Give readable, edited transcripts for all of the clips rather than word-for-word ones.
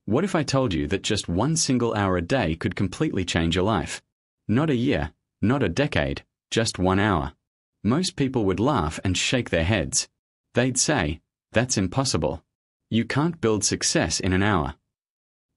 What if I told you that just one single hour a day could completely change your life? Not a year, not a decade, just 1 hour. Most people would laugh and shake their heads. They'd say, "That's impossible. You can't build success in an hour."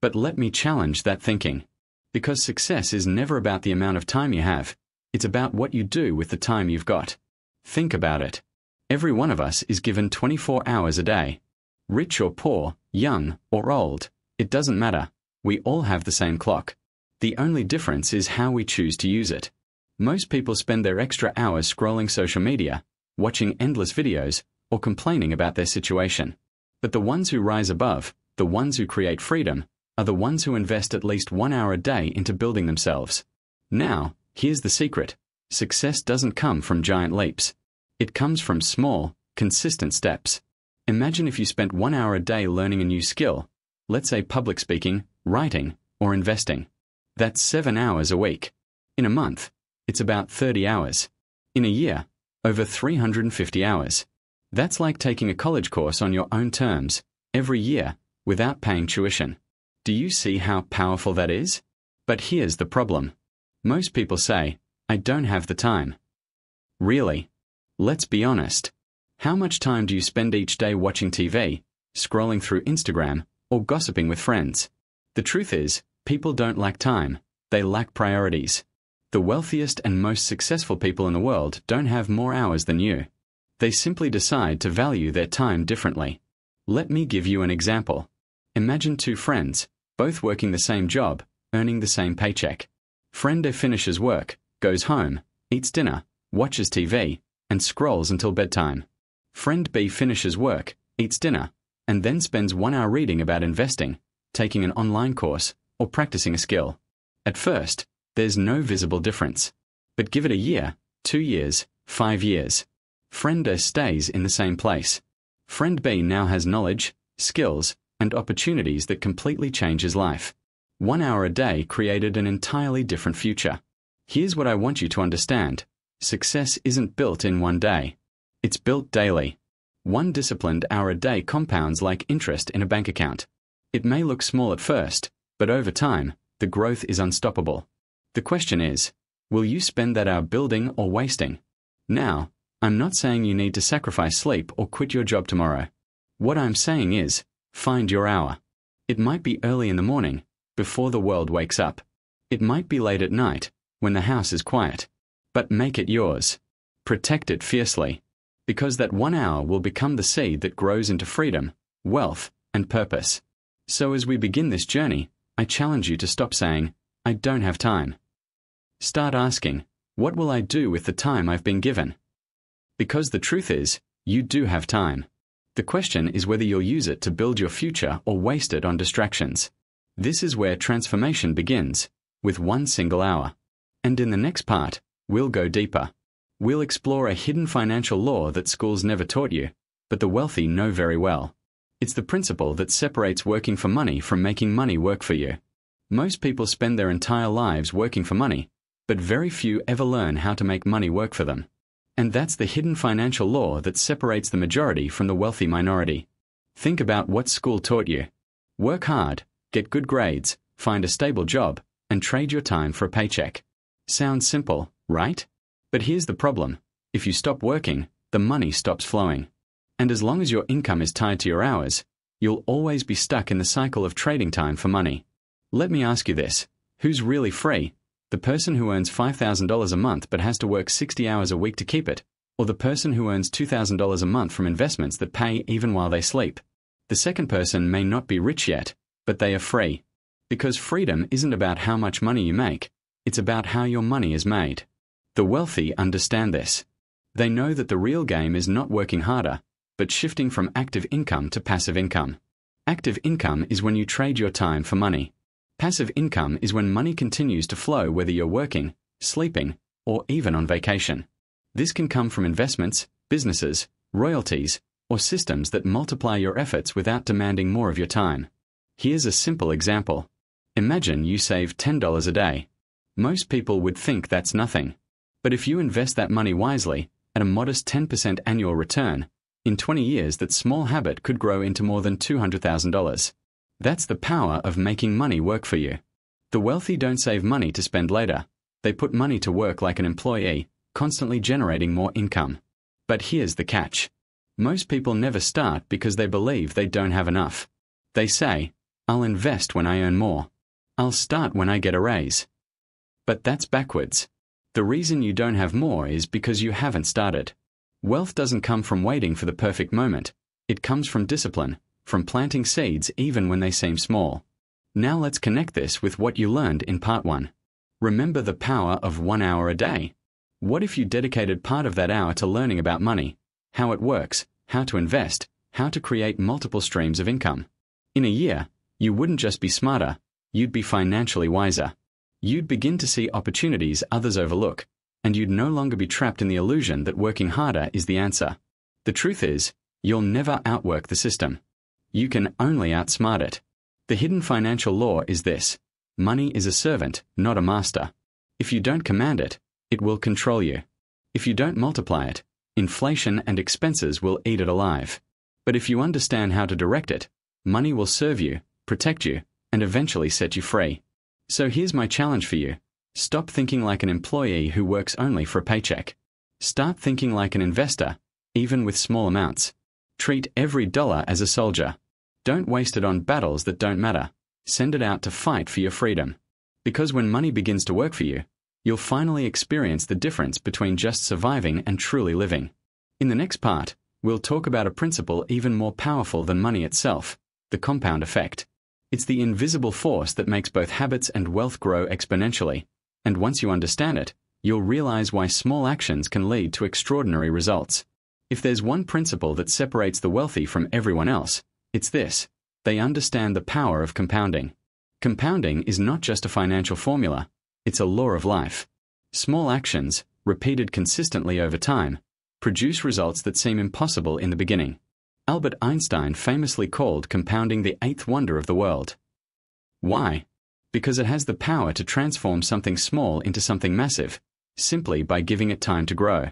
But let me challenge that thinking. Because success is never about the amount of time you have, it's about what you do with the time you've got. Think about it. Every one of us is given 24 hours a day. Rich or poor, young or old, it doesn't matter. We all have the same clock. The only difference is how we choose to use it. Most people spend their extra hours scrolling social media, watching endless videos, or complaining about their situation. But the ones who rise above, the ones who create freedom, are the ones who invest at least 1 hour a day into building themselves. Now, here's the secret. Success doesn't come from giant leaps. It comes from small, consistent steps. Imagine if you spent 1 hour a day learning a new skill, let's say public speaking, writing, or investing. That's 7 hours a week. In a month, it's about 30 hours. In a year, over 350 hours. That's like taking a college course on your own terms, every year, without paying tuition. Do you see how powerful that is? But here's the problem. Most people say, "I don't have the time." Really? Let's be honest. How much time do you spend each day watching TV, scrolling through Instagram, or gossiping with friends? The truth is, people don't lack time, they lack priorities. The wealthiest and most successful people in the world don't have more hours than you. They simply decide to value their time differently. Let me give you an example. Imagine two friends, both working the same job, earning the same paycheck. Friend A finishes work, goes home, eats dinner, watches TV, and scrolls until bedtime. Friend B finishes work, eats dinner, and then spends 1 hour reading about investing, taking an online course, or practicing a skill. At first, there's no visible difference. But give it a year, 2 years, 5 years. Friend A stays in the same place. Friend B now has knowledge, skills, and opportunities that completely change his life. 1 hour a day created an entirely different future. Here's what I want you to understand. Success isn't built in one day. It's built daily. One disciplined hour a day compounds like interest in a bank account. It may look small at first, but over time, the growth is unstoppable. The question is, will you spend that hour building or wasting? Now, I'm not saying you need to sacrifice sleep or quit your job tomorrow. What I'm saying is, find your hour. It might be early in the morning, before the world wakes up. It might be late at night, when the house is quiet. But make it yours. Protect it fiercely. Because that 1 hour will become the seed that grows into freedom, wealth, and purpose. So as we begin this journey, I challenge you to stop saying, "I don't have time." Start asking, "What will I do with the time I've been given?" Because the truth is, you do have time. The question is whether you'll use it to build your future or waste it on distractions. This is where transformation begins, with 1 single hour. And in the next part, we'll go deeper. We'll explore a hidden financial law that schools never taught you, but the wealthy know very well. It's the principle that separates working for money from making money work for you. Most people spend their entire lives working for money, but very few ever learn how to make money work for them. And that's the hidden financial law that separates the majority from the wealthy minority. Think about what school taught you. Work hard, get good grades, find a stable job, and trade your time for a paycheck. Sounds simple, right? But here's the problem. If you stop working, the money stops flowing. And as long as your income is tied to your hours, you'll always be stuck in the cycle of trading time for money. Let me ask you this. Who's really free? The person who earns $5,000 a month but has to work 60 hours a week to keep it, or the person who earns $2,000 a month from investments that pay even while they sleep? The second person may not be rich yet, but they are free. Because freedom isn't about how much money you make, it's about how your money is made. The wealthy understand this. They know that the real game is not working harder, but shifting from active income to passive income. Active income is when you trade your time for money. Passive income is when money continues to flow whether you're working, sleeping, or even on vacation. This can come from investments, businesses, royalties, or systems that multiply your efforts without demanding more of your time. Here's a simple example. Imagine you save $10 a day. Most people would think that's nothing. But if you invest that money wisely, at a modest 10% annual return, in 20 years that small habit could grow into more than $200,000. That's the power of making money work for you. The wealthy don't save money to spend later. They put money to work like an employee, constantly generating more income. But here's the catch. Most people never start because they believe they don't have enough. They say, "I'll invest when I earn more. I'll start when I get a raise." But that's backwards. The reason you don't have more is because you haven't started. Wealth doesn't come from waiting for the perfect moment. It comes from discipline, from planting seeds even when they seem small. Now let's connect this with what you learned in part 1. Remember the power of 1 hour a day. What if you dedicated part of that hour to learning about money, how it works, how to invest, how to create multiple streams of income? In a year, you wouldn't just be smarter, you'd be financially wiser. You'd begin to see opportunities others overlook, and you'd no longer be trapped in the illusion that working harder is the answer. The truth is, you'll never outwork the system. You can only outsmart it. The hidden financial law is this: money is a servant, not a master. If you don't command it, it will control you. If you don't multiply it, inflation and expenses will eat it alive. But if you understand how to direct it, money will serve you, protect you, and eventually set you free. So here's my challenge for you. Stop thinking like an employee who works only for a paycheck. Start thinking like an investor, even with small amounts. Treat every dollar as a soldier. Don't waste it on battles that don't matter. Send it out to fight for your freedom. Because when money begins to work for you, you'll finally experience the difference between just surviving and truly living. In the next part, we'll talk about a principle even more powerful than money itself, the compound effect. It's the invisible force that makes both habits and wealth grow exponentially. And once you understand it, you'll realize why small actions can lead to extraordinary results. If there's one principle that separates the wealthy from everyone else, it's this: they understand the power of compounding. Compounding is not just a financial formula, it's a law of life. Small actions, repeated consistently over time, produce results that seem impossible in the beginning. Albert Einstein famously called compounding the eighth wonder of the world. Why? Because it has the power to transform something small into something massive, simply by giving it time to grow.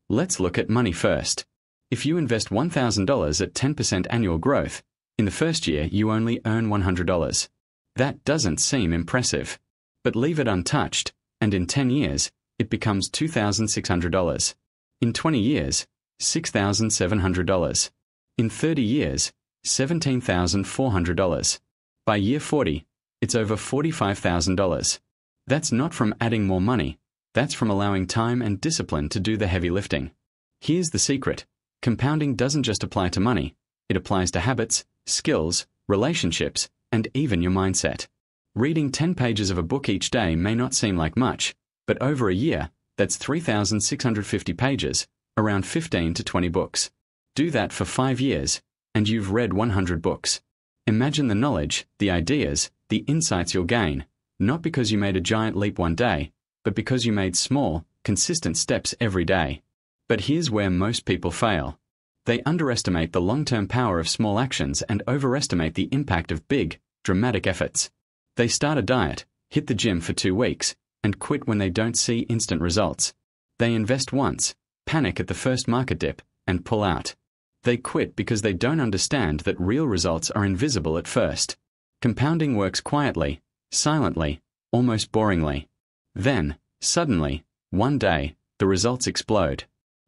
Let's look at money first. If you invest $1,000 at 10% annual growth, in the first year you only earn $100. That doesn't seem impressive. But leave it untouched, and in 10 years, it becomes $2,600. In 20 years, $6,700. In 30 years, $17,400. By year 40, it's over $45,000. That's not from adding more money. That's from allowing time and discipline to do the heavy lifting. Here's the secret. Compounding doesn't just apply to money. It applies to habits, skills, relationships, and even your mindset. Reading 10 pages of a book each day may not seem like much, but over a year, that's 3,650 pages, around 15 to 20 books. Do that for 5 years, and you've read 100 books. Imagine the knowledge, the ideas, the insights you'll gain, not because you made a giant leap one day, but because you made small, consistent steps every day. But here's where most people fail. They underestimate the long-term power of small actions and overestimate the impact of big, dramatic efforts. They start a diet, hit the gym for 2 weeks, and quit when they don't see instant results. They invest once, panic at the first market dip, and pull out. They quit because they don't understand that real results are invisible at first. Compounding works quietly, silently, almost boringly. Then, suddenly, one day, the results explode.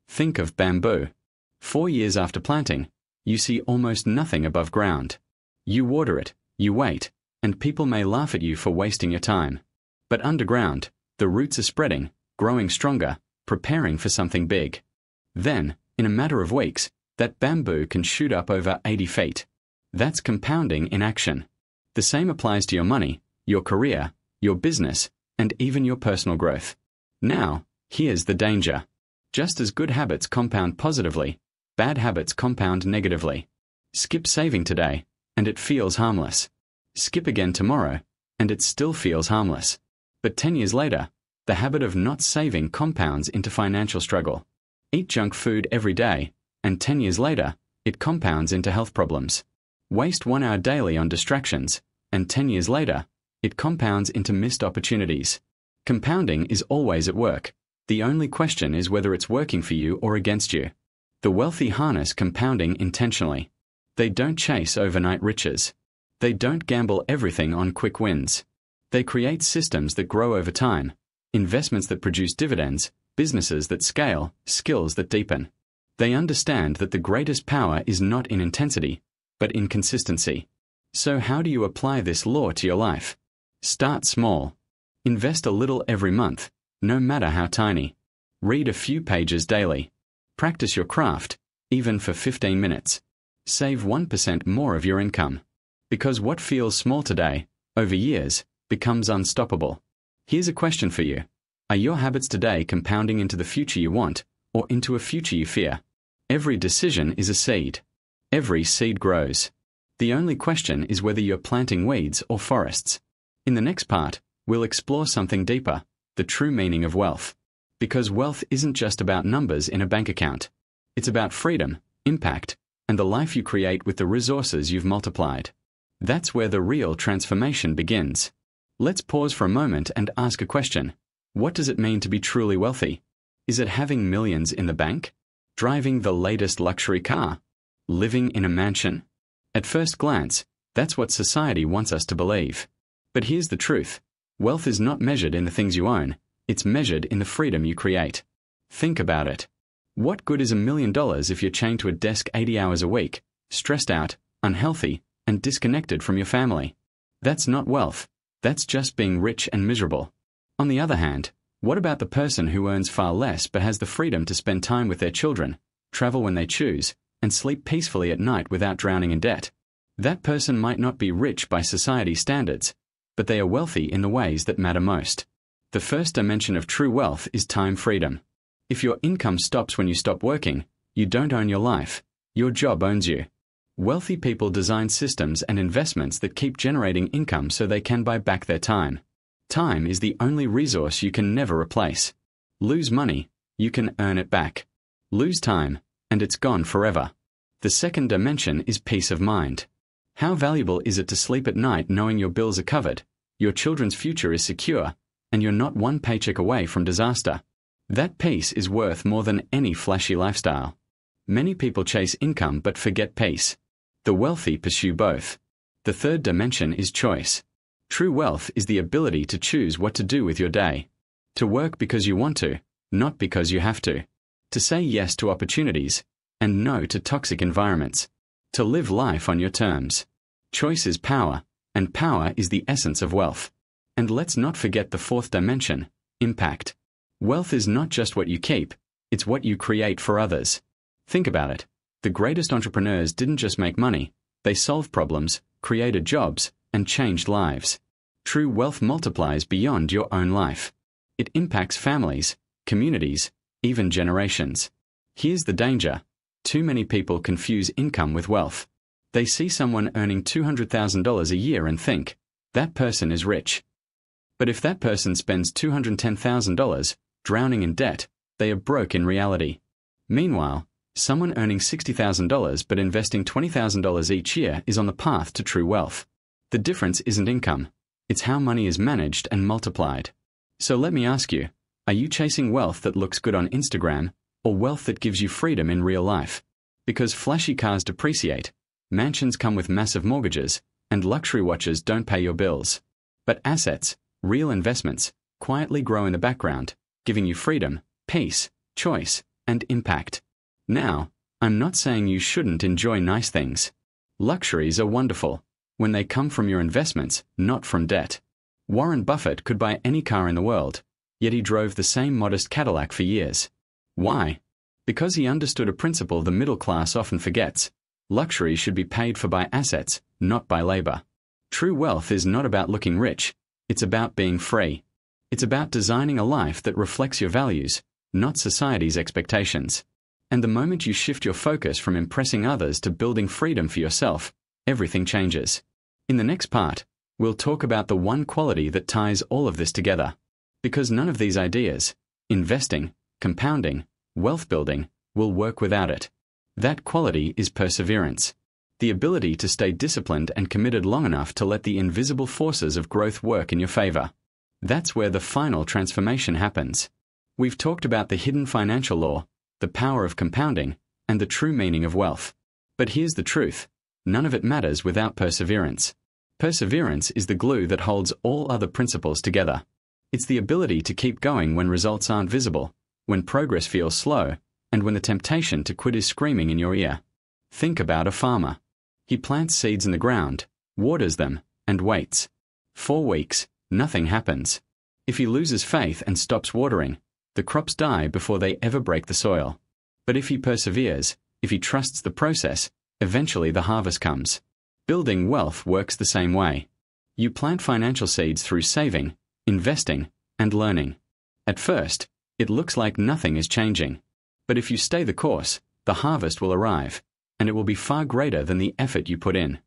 Think of bamboo. 4 years after planting, you see almost nothing above ground. You water it, you wait, and people may laugh at you for wasting your time. But underground, the roots are spreading, growing stronger, preparing for something big. Then, in a matter of weeks, that bamboo can shoot up over 80 feet. That's compounding in action. The same applies to your money, your career, your business, and even your personal growth. Now, here's the danger. Just as good habits compound positively, bad habits compound negatively. Skip saving today, and it feels harmless. Skip again tomorrow, and it still feels harmless. But 10 years later, the habit of not saving compounds into financial struggle. Eat junk food every day, and 10 years later, it compounds into health problems. Waste 1 hour daily on distractions, and 10 years later, it compounds into missed opportunities. Compounding is always at work. The only question is whether it's working for you or against you. The wealthy harness compounding intentionally. They don't chase overnight riches. They don't gamble everything on quick wins. They create systems that grow over time, investments that produce dividends, businesses that scale, skills that deepen. They understand that the greatest power is not in intensity, but in consistency. So how do you apply this law to your life? Start small. Invest a little every month, no matter how tiny. Read a few pages daily. Practice your craft, even for 15 minutes. Save 1% more of your income. Because what feels small today, over years, becomes unstoppable. Here's a question for you. Are your habits today compounding into the future you want, or into a future you fear? Every decision is a seed. Every seed grows. The only question is whether you're planting weeds or forests. In the next part, we'll explore something deeper, the true meaning of wealth. Because wealth isn't just about numbers in a bank account. It's about freedom, impact, and the life you create with the resources you've multiplied. That's where the real transformation begins. Let's pause for a moment and ask a question. What does it mean to be truly wealthy? Is it having millions in the bank? Driving the latest luxury car? Living in a mansion? At first glance, that's what society wants us to believe. But here's the truth. Wealth is not measured in the things you own. It's measured in the freedom you create. Think about it. What good is $1 million if you're chained to a desk 80 hours a week, stressed out, unhealthy, and disconnected from your family? That's not wealth. That's just being rich and miserable. On the other hand, what about the person who earns far less but has the freedom to spend time with their children, travel when they choose, and sleep peacefully at night without drowning in debt? That person might not be rich by society's standards, but they are wealthy in the ways that matter most. The first dimension of true wealth is time freedom. If your income stops when you stop working, you don't own your life. Your job owns you. Wealthy people design systems and investments that keep generating income so they can buy back their time. Time is the only resource you can never replace. Lose money, you can earn it back. Lose time, and it's gone forever. The second dimension is peace of mind. How valuable is it to sleep at night knowing your bills are covered, your children's future is secure, and you're not one paycheck away from disaster? That peace is worth more than any flashy lifestyle. Many people chase income but forget peace. The wealthy pursue both. The third dimension is choice. True wealth is the ability to choose what to do with your day. To work because you want to, not because you have to. To say yes to opportunities, and no to toxic environments. To live life on your terms. Choice is power, and power is the essence of wealth. And let's not forget the fourth dimension, impact. Wealth is not just what you keep, it's what you create for others. Think about it. The greatest entrepreneurs didn't just make money, they solved problems, created jobs, and changed lives. True wealth multiplies beyond your own life. It impacts families, communities, even generations. Here's the danger. Too many people confuse income with wealth. They see someone earning $200,000 a year and think, that person is rich. But if that person spends $210,000, drowning in debt, they are broke in reality. Meanwhile, someone earning $60,000 but investing $20,000 each year is on the path to true wealth. The difference isn't income. It's how money is managed and multiplied. So let me ask you, are you chasing wealth that looks good on Instagram, or wealth that gives you freedom in real life? Because flashy cars depreciate, mansions come with massive mortgages, and luxury watches don't pay your bills. But assets, real investments, quietly grow in the background, giving you freedom, peace, choice, and impact. Now, I'm not saying you shouldn't enjoy nice things. Luxuries are wonderful when they come from your investments, not from debt. Warren Buffett could buy any car in the world, yet he drove the same modest Cadillac for years. Why? Because he understood a principle the middle class often forgets. Luxury should be paid for by assets, not by labor. True wealth is not about looking rich. It's about being free. It's about designing a life that reflects your values, not society's expectations. And the moment you shift your focus from impressing others to building freedom for yourself, everything changes. In the next part, we'll talk about the one quality that ties all of this together. Because none of these ideas, investing, compounding, wealth building, will work without it. That quality is perseverance. The ability to stay disciplined and committed long enough to let the invisible forces of growth work in your favor. That's where the final transformation happens. We've talked about the hidden financial law, the power of compounding, and the true meaning of wealth. But here's the truth. None of it matters without perseverance. Perseverance is the glue that holds all other principles together. It's the ability to keep going when results aren't visible, when progress feels slow, and when the temptation to quit is screaming in your ear. Think about a farmer. He plants seeds in the ground, waters them, and waits. 4 weeks, nothing happens. If he loses faith and stops watering, the crops die before they ever break the soil. But if he perseveres, if he trusts the process, eventually the harvest comes. Building wealth works the same way. You plant financial seeds through saving, investing, and learning. At first, it looks like nothing is changing. But if you stay the course, the harvest will arrive, and it will be far greater than the effort you put in.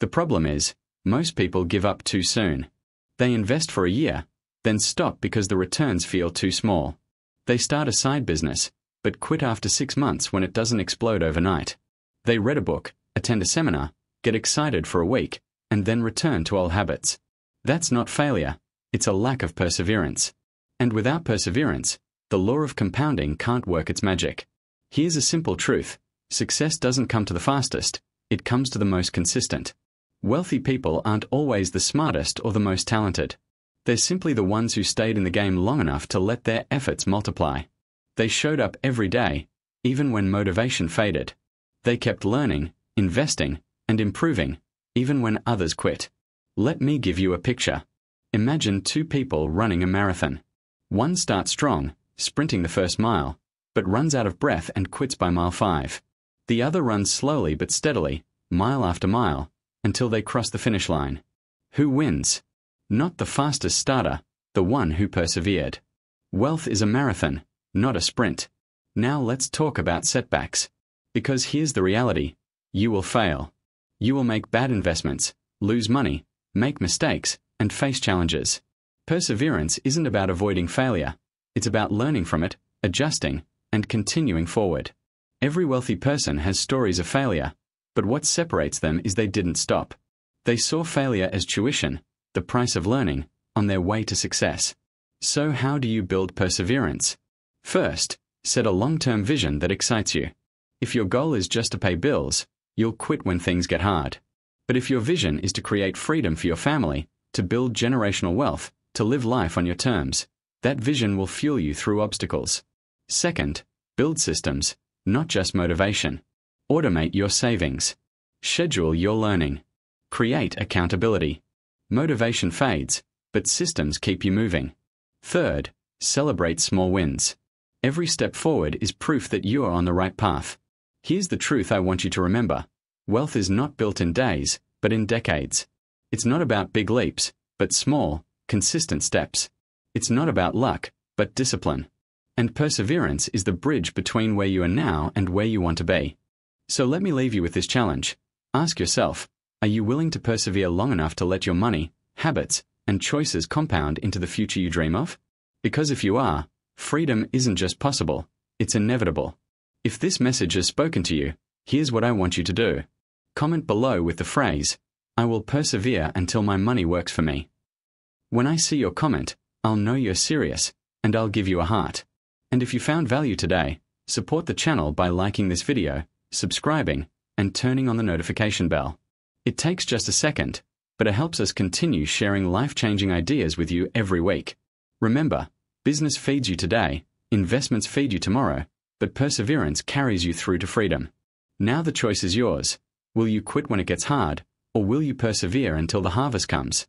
The problem is, most people give up too soon. They invest for a year, then stop because the returns feel too small. They start a side business, but quit after 6 months when it doesn't explode overnight. They read a book, attend a seminar, get excited for a week, and then return to old habits. That's not failure, it's a lack of perseverance. And without perseverance, the law of compounding can't work its magic. Here's a simple truth: success doesn't come to the fastest, it comes to the most consistent. Wealthy people aren't always the smartest or the most talented. They're simply the ones who stayed in the game long enough to let their efforts multiply. They showed up every day, even when motivation faded. They kept learning, investing, and improving, even when others quit. Let me give you a picture. Imagine 2 people running a marathon. One starts strong, sprinting the first mile, but runs out of breath and quits by mile 5. The other runs slowly but steadily, mile after mile, until they cross the finish line. Who wins? Not the fastest starter, the one who persevered. Wealth is a marathon, not a sprint. Now let's talk about setbacks. Because here's the reality: you will fail. You will make bad investments, lose money, make mistakes, and face challenges. Perseverance isn't about avoiding failure. It's about learning from it, adjusting, and continuing forward. Every wealthy person has stories of failure, but what separates them is they didn't stop. They saw failure as tuition, the price of learning, on their way to success. So how do you build perseverance? First, set a long-term vision that excites you. If your goal is just to pay bills, you'll quit when things get hard. But if your vision is to create freedom for your family, to build generational wealth, to live life on your terms, that vision will fuel you through obstacles. Second, build systems, not just motivation. Automate your savings. Schedule your learning. Create accountability. Motivation fades, but systems keep you moving. Third, celebrate small wins. Every step forward is proof that you are on the right path. Here's the truth I want you to remember: wealth is not built in days, but in decades. It's not about big leaps, but small, consistent steps. It's not about luck, but discipline. And perseverance is the bridge between where you are now and where you want to be. So let me leave you with this challenge. Ask yourself, are you willing to persevere long enough to let your money, habits, and choices compound into the future you dream of? Because if you are, freedom isn't just possible, it's inevitable. If this message has spoken to you, here's what I want you to do. Comment below with the phrase, "I will persevere until my money works for me." When I see your comment, I'll know you're serious, and I'll give you a heart. And if you found value today, support the channel by liking this video, subscribing, and turning on the notification bell. It takes just a second, but it helps us continue sharing life-changing ideas with you every week. Remember, business feeds you today, investments feed you tomorrow, but perseverance carries you through to freedom. Now the choice is yours. Will you quit when it gets hard, or will you persevere until the harvest comes?